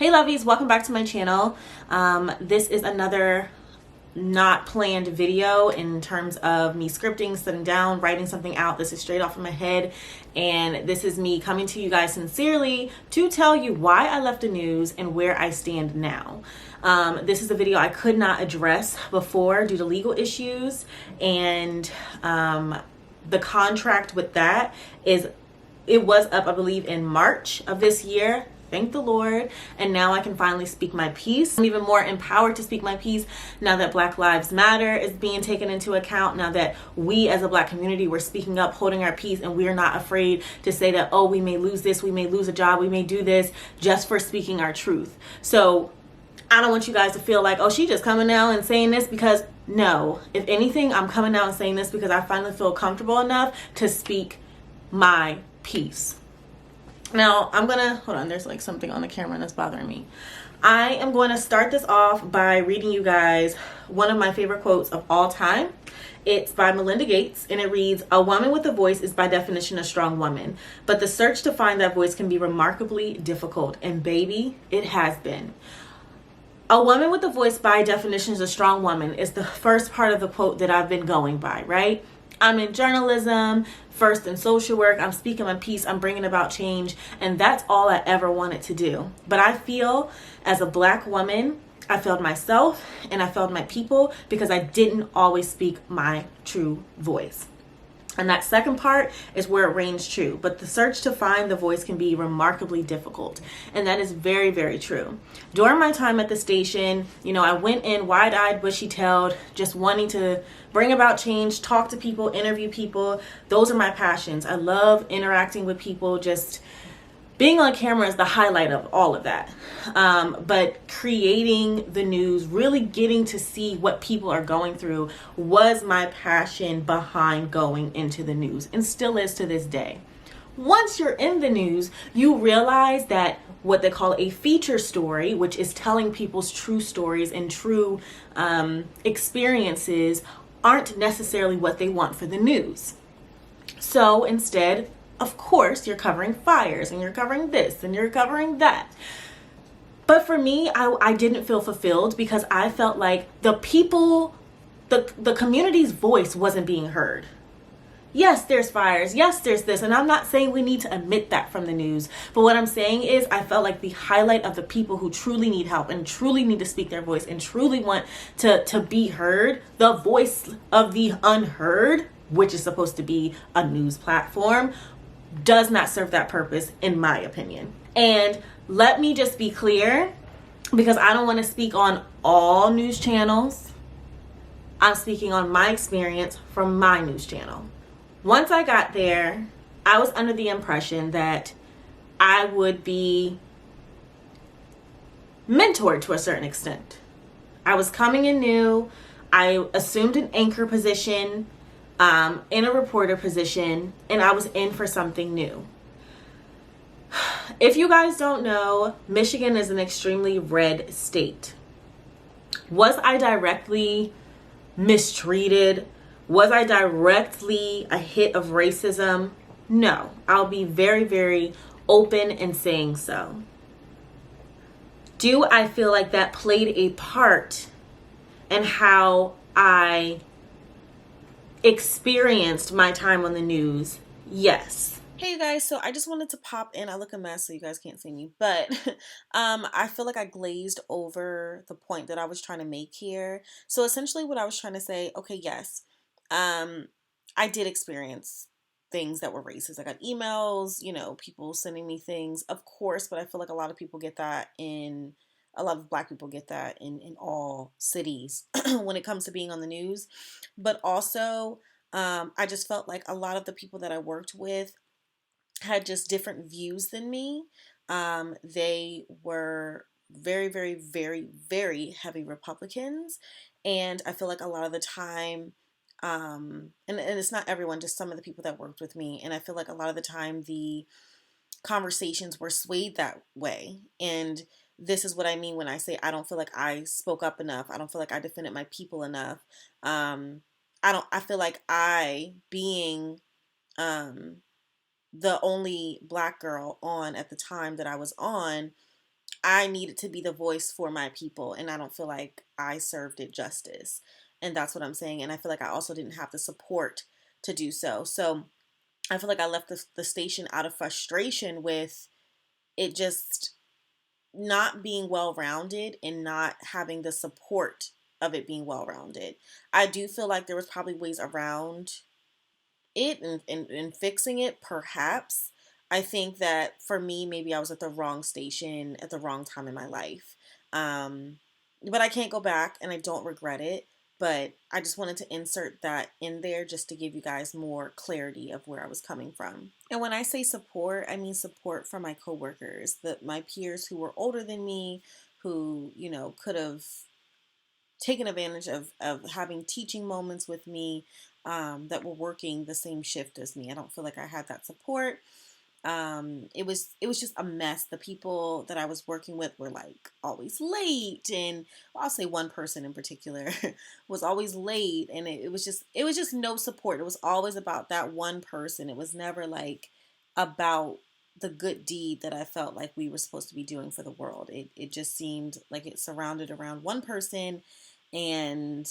Hey lovies, welcome back to my channel. This is another not planned video in terms of me scripting, sitting down, writing something out. This is straight off of my head, and this is me coming to you guys sincerely to tell you why I left the news and where I stand now. This is a video I could not address before due to legal issues, and the contract with that is, it was up, I believe, in March of this year. Thank the Lord. And now I can finally speak my piece. I'm even more empowered to speak my piece now that Black Lives Matter is being taken into account. Now that we as a Black community, we're speaking up, holding our peace, and we're not afraid to say that, oh, we may lose this, we may lose a job, we may do this just for speaking our truth. So I don't want you guys to feel like, oh, she just coming out and saying this, because no. If anything, I'm coming out and saying this because I finally feel comfortable enough to speak my piece. Now, I'm gonna, hold on, there's like something on the camera that's bothering me. I am going to start this off by reading you guys one of my favorite quotes of all time. It's by Melinda Gates, and it reads, "A woman with a voice is by definition a strong woman, but the search to find that voice can be remarkably difficult." And baby, it has been. A woman with a voice by definition is a strong woman is the first part of the quote that I've been going by, right? I'm in journalism, first in social work, I'm speaking my piece, I'm bringing about change, and that's all I ever wanted to do. But I feel as a Black woman, I failed myself and I failed my people because I didn't always speak my true voice. And that second part is where it reigns true. But the search to find the voice can be remarkably difficult. And that is very, very true. During my time at the station, I went in wide-eyed, bushy-tailed, just wanting to bring about change, talk to people, interview people. Those are my passions. I love interacting with people. Just being on camera is the highlight of all of that. But creating the news, really getting to see what people are going through, was my passion behind going into the news, and still is to this day. Once you're in the news, you realize that what they call a feature story, which is telling people's true stories and true experiences, aren't necessarily what they want for the news. So instead, of course, you're covering fires and you're covering this and you're covering that. But for me, I didn't feel fulfilled because I felt like the people, the community's voice wasn't being heard. Yes, there's fires. Yes, there's this. And I'm not saying we need to omit that from the news. But what I'm saying is I felt like the highlight of the people who truly need help and truly need to speak their voice and truly want to be heard, the voice of the unheard, which is supposed to be a news platform, does not serve that purpose, in my opinion. And let me just be clear, because I don't want to speak on all news channels. I'm speaking on my experience from my news channel. Once I got there, I was under the impression that I would be mentored to a certain extent. I was coming in new. I assumed an anchor position, in a reporter position, and I was in for something new. If you guys don't know, Michigan is an extremely red state. Was I directly mistreated? Was I directly a hit of racism? No, I'll be very, very open in saying so. Do I feel like that played a part in how I experienced my time on the news? Yes. Hey you guys, so I just wanted to pop in. I look a mess so you guys can't see me, but I feel like I glazed over the point that I was trying to make here. So essentially what I was trying to say, okay, yes, I did experience things that were racist. I got emails, people sending me things, of course, but I feel like a lot of people get that a lot of Black people get that in all cities when it comes to being on the news. But also, I just felt like a lot of the people that I worked with had just different views than me. They were very, very, very, very heavy Republicans. And I feel like a lot of the time, and it's not everyone, just some of the people that worked with me. And I feel like a lot of the time the conversations were swayed that way. And this is what I mean when I say I don't feel like I spoke up enough. I don't feel like I defended my people enough. I feel like I, being the only Black girl on at the time that I was on, I needed to be the voice for my people, and I don't feel like I served it justice. And that's what I'm saying. And I feel like I also didn't have the support to do so. So I feel like I left the station out of frustration with it just not being well rounded and not having the support of it being well rounded. I do feel like there was probably ways around it and fixing it, perhaps. I think that for me, maybe I was at the wrong station at the wrong time in my life. Um, but I can't go back and I don't regret it. But I just wanted to insert that in there just to give you guys more clarity of where I was coming from. And when I say support, I mean support from my coworkers, my peers who were older than me, who, could have taken advantage of having teaching moments with me, that were working the same shift as me. I don't feel like I had that support. It was just a mess. The people that I was working with were like always late, and I'll say one person in particular was always late, and it was just no support. It was always about that one person. It was never like about the good deed that I felt like we were supposed to be doing for the world. It just seemed like it surrounded around one person, and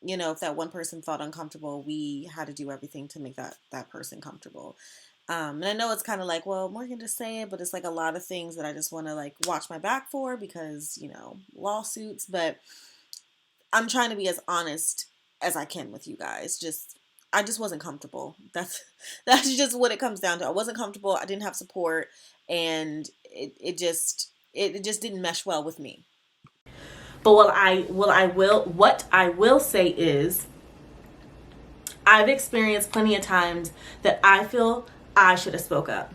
if that one person felt uncomfortable, we had to do everything to make that person comfortable. And I know it's kind of like, well, Morgan, just say it, but it's like a lot of things that I just want to like watch my back for because, lawsuits. But I'm trying to be as honest as I can with you guys. I just wasn't comfortable. That's just what it comes down to. I wasn't comfortable. I didn't have support, and it just didn't mesh well with me. But what I will say is, I've experienced plenty of times that I feel I should have spoke up.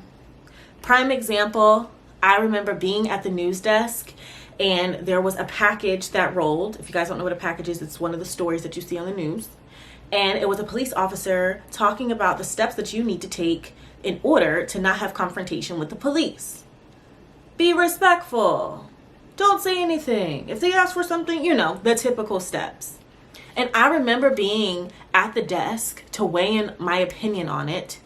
Prime example, I remember being at the news desk and there was a package that rolled. If you guys don't know what a package is, it's one of the stories that you see on the news. And it was a police officer talking about the steps that you need to take in order to not have confrontation with the police. Be respectful. Don't say anything. If they ask for something, the typical steps. And I remember being at the desk to weigh in my opinion on it,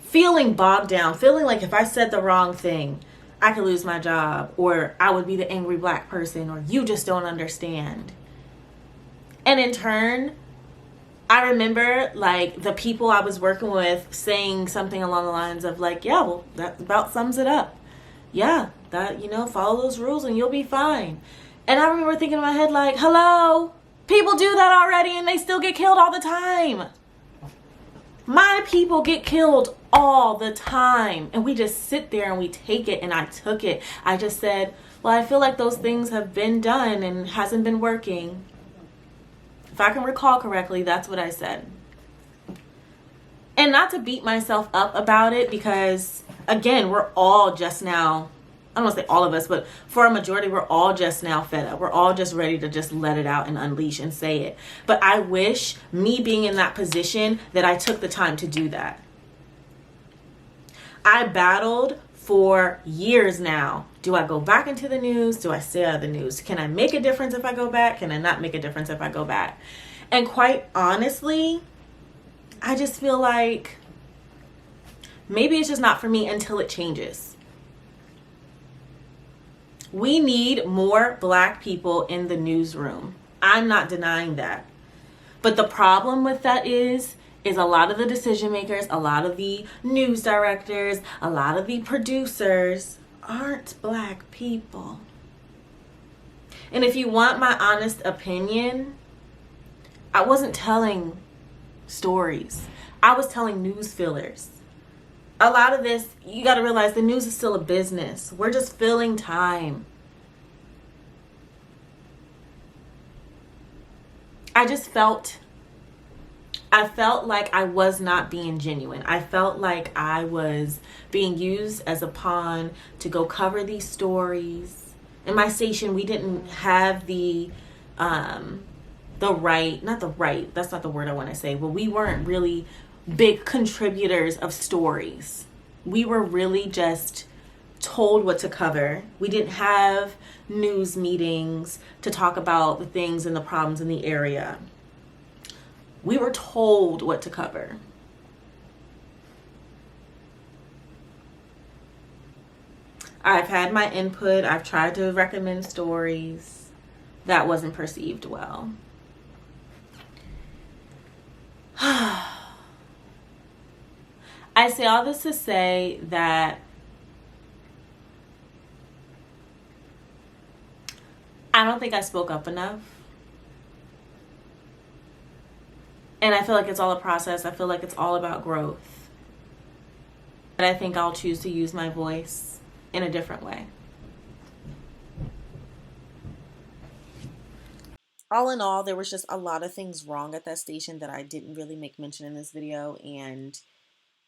feeling bogged down, feeling like if I said the wrong thing, I could lose my job, or I would be the angry black person, or you just don't understand. And in turn, I remember like the people I was working with saying something along the lines of like, yeah, well, that about sums it up. Yeah, that, follow those rules and you'll be fine. And I remember thinking in my head like, hello, people do that already and they still get killed all the time. My people get killed all the time, and we just sit there and we take it, and I took it. I just said, well, I feel like those things have been done and hasn't been working. If I can recall correctly, that's what I said. And not to beat myself up about it, because again, we're all just now, I don't want to say all of us, but for a majority, we're all just now fed up. We're all just ready to just let it out and unleash and say it. But I wish, me being in that position, that I took the time to do that. I battled for years now. Do I go back into the news? Do I stay out of the news? Can I make a difference if I go back? Can I not make a difference if I go back? And quite honestly, I just feel like maybe it's just not for me until it changes. We need more black people in the newsroom. I'm not denying that. But the problem with that is a lot of the decision makers, a lot of the news directors, a lot of the producers aren't black people. And if you want my honest opinion, I wasn't telling stories. I was telling news fillers. A lot of this, you got to realize the news is still a business. We're just filling time. I felt like I was not being genuine. I felt like I was being used as a pawn to go cover these stories. In my station, we didn't have the right, not the right, that's not the word I want to say, but we weren't really big contributors of stories. We were really just told what to cover. We didn't have news meetings to talk about the things and the problems in the area. We were told what to cover. I've had my input. I've tried to recommend stories. That wasn't perceived well. I say all this to say that I don't think I spoke up enough. And I feel like it's all a process. I feel like it's all about growth. But I think I'll choose to use my voice in a different way. All in all, there was just a lot of things wrong at that station that I didn't really make mention in this video. And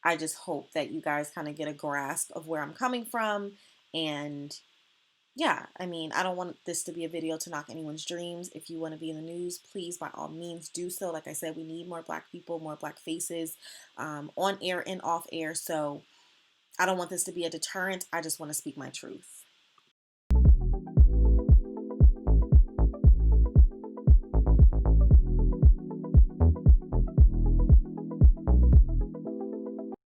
I just hope that you guys kind of get a grasp of where I'm coming from. And yeah, I mean, I don't want this to be a video to knock anyone's dreams. If you want to be in the news, please, by all means, do so. Like I said, we need more Black people, more Black faces on air and off air. So I don't want this to be a deterrent. I just want to speak my truth.